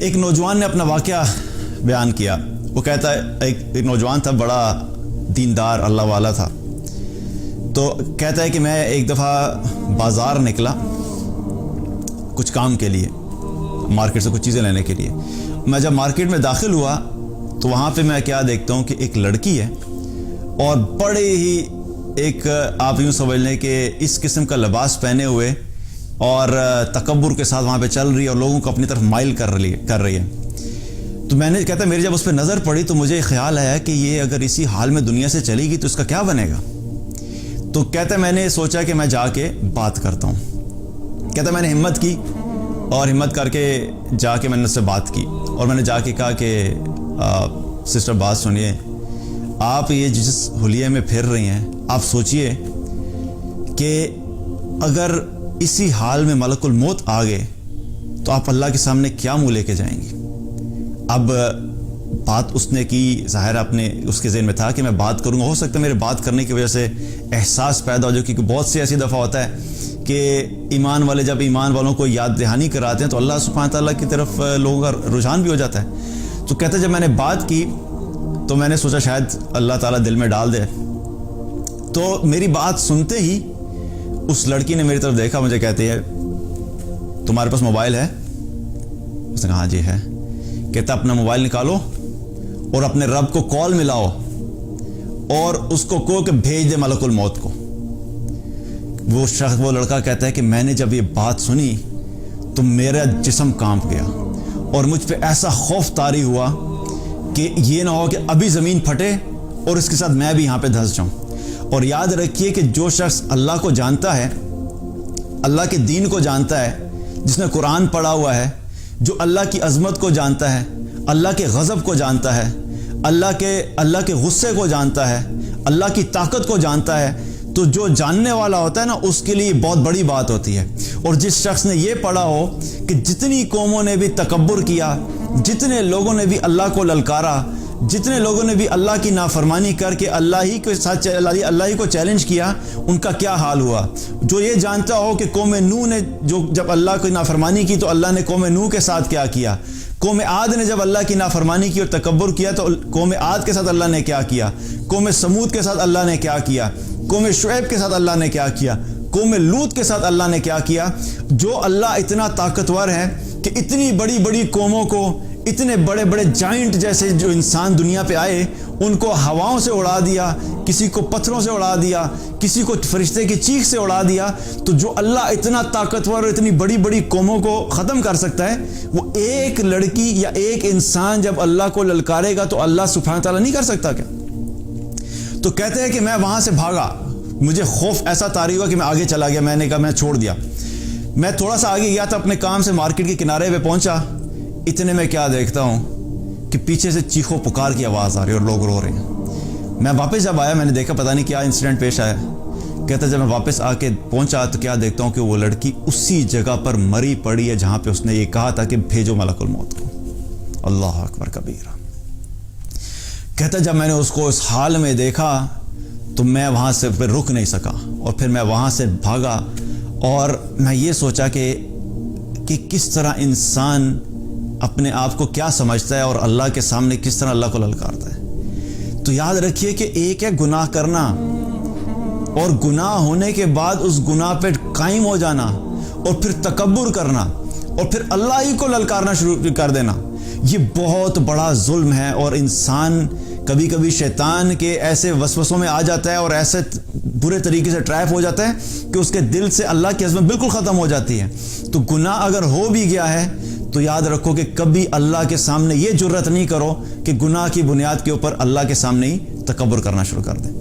ایک نوجوان نے اپنا واقعہ بیان کیا. وہ کہتا ہے ایک نوجوان تھا, بڑا دیندار اللہ والا تھا. تو کہتا ہے کہ میں ایک دفعہ بازار نکلا کچھ کام کے لیے, مارکیٹ سے کچھ چیزیں لینے کے لیے. میں جب مارکیٹ میں داخل ہوا تو وہاں پہ میں کیا دیکھتا ہوں کہ ایک لڑکی ہے اور بڑے ہی ایک آپ یوں سمجھ لیں کہ اس قسم کا لباس پہنے ہوئے اور تکبر کے ساتھ وہاں پہ چل رہی ہے اور لوگوں کو اپنی طرف مائل کر رہی ہے. تو میں نے کہتا میری جب اس پہ نظر پڑی تو مجھے خیال آیا کہ یہ اگر اسی حال میں دنیا سے چلے گی تو اس کا کیا بنے گا. تو کہتا میں نے سوچا کہ میں جا کے بات کرتا ہوں. کہتا میں نے ہمت کی اور ہمت کر کے جا کے میں نے اس سے بات کی اور میں نے جا کے کہا کہ سسٹر بات سنیے, آپ یہ جس حلیے میں پھر رہی ہیں آپ سوچئے کہ اگر اسی حال میں ملک الموت آ گئے تو آپ اللہ کے سامنے کیا منہ لے کے جائیں گی. اب بات اس نے کی, ظاہر اپنے اس کے ذہن میں تھا کہ میں بات کروں گا, ہو سکتا ہے میرے بات کرنے کی وجہ سے احساس پیدا ہو جائے, کیونکہ بہت سی ایسی دفعہ ہوتا ہے کہ ایمان والے جب ایمان والوں کو یاد دہانی کراتے ہیں تو اللہ سبحانہ تعالیٰ کی طرف لوگوں کا رجحان بھی ہو جاتا ہے. تو کہتے جب میں نے بات کی تو میں نے سوچا شاید اللہ تعالیٰ دل میں ڈال دے. تو میری بات سنتے ہی اس لڑکی نے میری طرف دیکھا, مجھے کہتی ہے تمہارے پاس موبائل ہے؟ اس نے کہا ہاں جی ہے. کہتا اپنا موبائل نکالو اور اپنے رب کو کال ملاؤ اور اس کو کہو کہ بھیج دے ملک الموت کو. وہ لڑکا کہتا ہے کہ میں نے جب یہ بات سنی تو میرا جسم کانپ گیا اور مجھ پہ ایسا خوف طاری ہوا کہ یہ نہ ہو کہ ابھی زمین پھٹے اور اس کے ساتھ میں بھی یہاں پہ دھنس جاؤں. اور یاد رکھیے کہ جو شخص اللہ کو جانتا ہے, اللہ کے دین کو جانتا ہے, جس نے قرآن پڑھا ہوا ہے, جو اللہ کی عظمت کو جانتا ہے, اللہ کے غضب کو جانتا ہے, اللہ کے غصے کو جانتا ہے, اللہ کی طاقت کو جانتا ہے, تو جو جاننے والا ہوتا ہے نا اس کے لیے بہت بڑی بات ہوتی ہے. اور جس شخص نے یہ پڑھا ہو کہ جتنی قوموں نے بھی تکبر کیا, جتنے لوگوں نے بھی اللہ کو للکارا, جتنے لوگوں نے بھی اللہ کی نافرمانی کر کے اللہ ہی کو چیلنج کیا, ان کا کیا حال ہوا. جو یہ جانتا ہو کہ قوم نوح نے جب اللہ کی نافرمانی کی تو اللہ نے قوم نوح کے ساتھ کیا کیا, قوم عاد نے جب اللہ کی نافرمانی کی اور تکبر کیا تو قوم عاد کے ساتھ اللہ نے کیا کیا, قوم سمود کے ساتھ اللہ نے کیا کیا, قوم شعیب کے ساتھ اللہ نے کیا کیا, قوم لوط کے ساتھ اللہ نے کیا کیا. جو اللہ اتنا طاقتور ہے کہ اتنی بڑی بڑی قوموں کو, اتنے بڑے بڑے جائنٹ جیسے جو انسان دنیا پہ آئے ان کو ہواؤں سے اڑا دیا, کسی کو پتھروں سے اڑا دیا, کسی کو فرشتے کی چیخ سے اڑا دیا. تو جو اللہ اتنا طاقتور اور اتنی بڑی بڑی قوموں کو ختم کر سکتا ہے, وہ ایک لڑکی یا ایک انسان جب اللہ کو للکارے گا تو اللہ سبحانہ تعالیٰ نہیں کر سکتا کیا؟ تو کہتے ہیں کہ میں وہاں سے بھاگا, مجھے خوف ایسا طاری ہوا کہ میں آگے چلا گیا. میں نے کہا میں چھوڑ دیا. میں تھوڑا سا آگے گیا تھا اپنے کام سے, مارکیٹ کے کنارے پہ پہنچا. اتنے میں کیا دیکھتا ہوں کہ پیچھے سے چیخو پکار کی آواز آ رہی ہے اور لوگ رو رہے ہیں. میں واپس جب آیا میں نے دیکھا پتہ نہیں کیا انسیڈنٹ پیش آیا. کہتا جب میں واپس آ کے پہنچا تو کیا دیکھتا ہوں کہ وہ لڑکی اسی جگہ پر مری پڑی ہے جہاں پہ اس نے یہ کہا تھا کہ بھیجو ملک الموت کو. اللہ اکبر کبیرہ. کہتا جب میں نے اس کو اس حال میں دیکھا تو میں وہاں سے پھر رک نہیں سکا اور پھر میں وہاں سے بھاگا اور میں یہ سوچا کہ کس طرح انسان اپنے آپ کو کیا سمجھتا ہے اور اللہ کے سامنے کس طرح اللہ کو للکارتا ہے. تو یاد رکھیے کہ ایک ہے گناہ کرنا اور گناہ ہونے کے بعد اس گناہ پہ قائم ہو جانا اور پھر تکبر کرنا اور پھر اللہ ہی کو للکارنا شروع کر دینا. یہ بہت بڑا ظلم ہے اور انسان کبھی کبھی شیطان کے ایسے وسوسوں میں آ جاتا ہے اور ایسے برے طریقے سے ٹریپ ہو جاتا ہے کہ اس کے دل سے اللہ کی عظمت بالکل ختم ہو جاتی ہے. تو گناہ اگر ہو بھی گیا ہے تو یاد رکھو کہ کبھی اللہ کے سامنے یہ جرت نہیں کرو کہ گناہ کی بنیاد کے اوپر اللہ کے سامنے ہی تکبر کرنا شروع کر دیں.